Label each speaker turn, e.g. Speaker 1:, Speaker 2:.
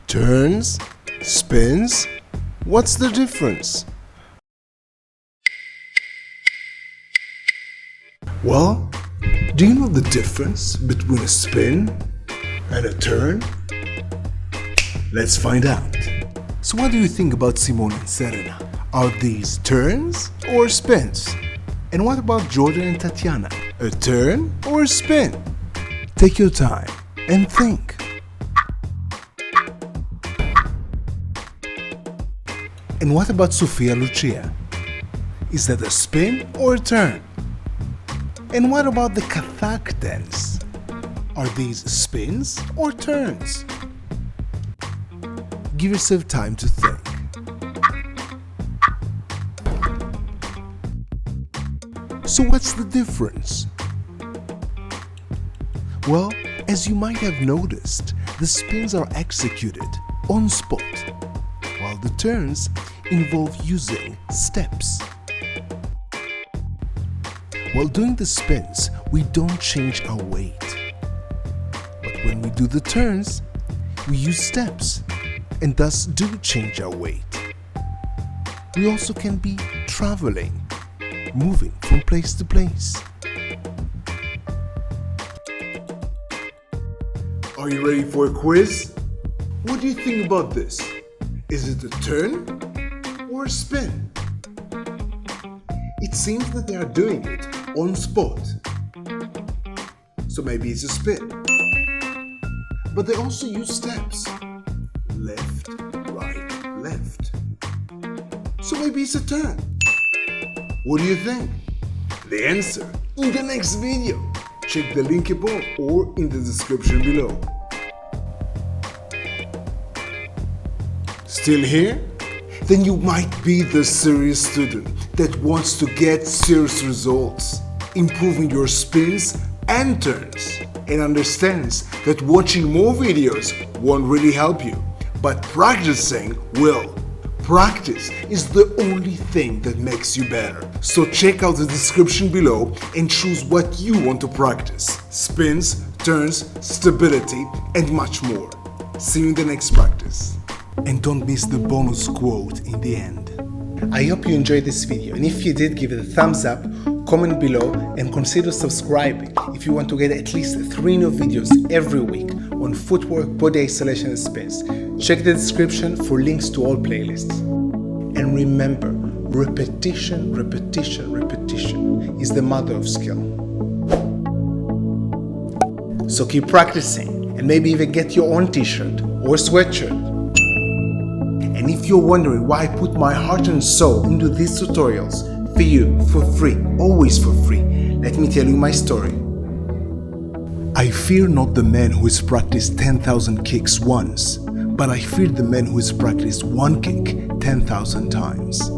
Speaker 1: Turns? Spins? What's the difference? Well, do you know the difference between a spin and a turn? Let's find out. So what do you think about Simone and Serena? Are these turns or spins? And what about Jordan and Tatiana? A turn or a spin? Take your time and think. And what about Sophia Lucia? Is that a spin or a turn? And what about the Kathak Dance? Are these spins or turns? Give yourself time to think. So what's the difference? Well, as you might have noticed, the spins are executed on spot, while the turns involve using steps. While doing the spins, we don't change our weight. But when we do the turns, we use steps and thus do change our weight. We also can be traveling, moving from place to place. Are you ready for a quiz? What do you think about this? Is it a turn or a spin? It seems that they are doing it on spot. So maybe it's a spin. But they also use steps. Left, right, left. So maybe it's a turn. What do you think? The answer in the next video. Check the link above or in the description below. Still here? Then you might be the serious student that wants to get serious results, improving your spins and turns, and understands that watching more videos won't really help you, but practicing will. Practice is the only thing that makes you better. So check out the description below and choose what you want to practice. Spins, turns, stability, and much more. See you in the next practice. And don't miss the bonus quote in the end. I hope you enjoyed this video, and if you did, give it a thumbs up, comment below, and consider subscribing if you want to get at least 3 new videos every week on footwork, body isolation, and spins. Check the description for links to all playlists. And remember, repetition, repetition, repetition is the mother of skill. So keep practicing, and maybe even get your own t-shirt or sweatshirt. And if you're wondering why I put my heart and soul into these tutorials for you, for free, always for free, let me tell you my story. I fear not the man who has practiced 10,000 kicks once, but I fear the man who has practiced one kick 10,000 times.